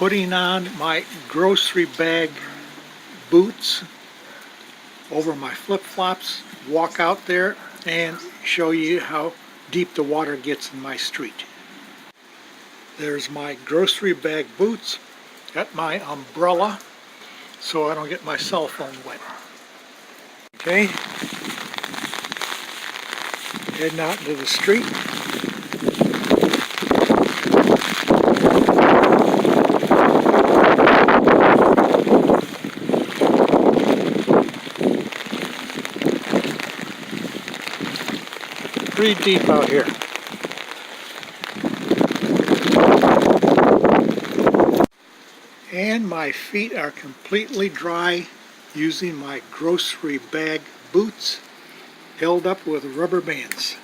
putting on my grocery bag boots over my flip-flops, walk out there and show you how deep the water gets in my street. There's my grocery bag boots, got my umbrella so I don't get my cell phone wet. Okay, heading out into the street. Pretty deep out here. And my feet are completely dry using my grocery bag boots held up with rubber bands.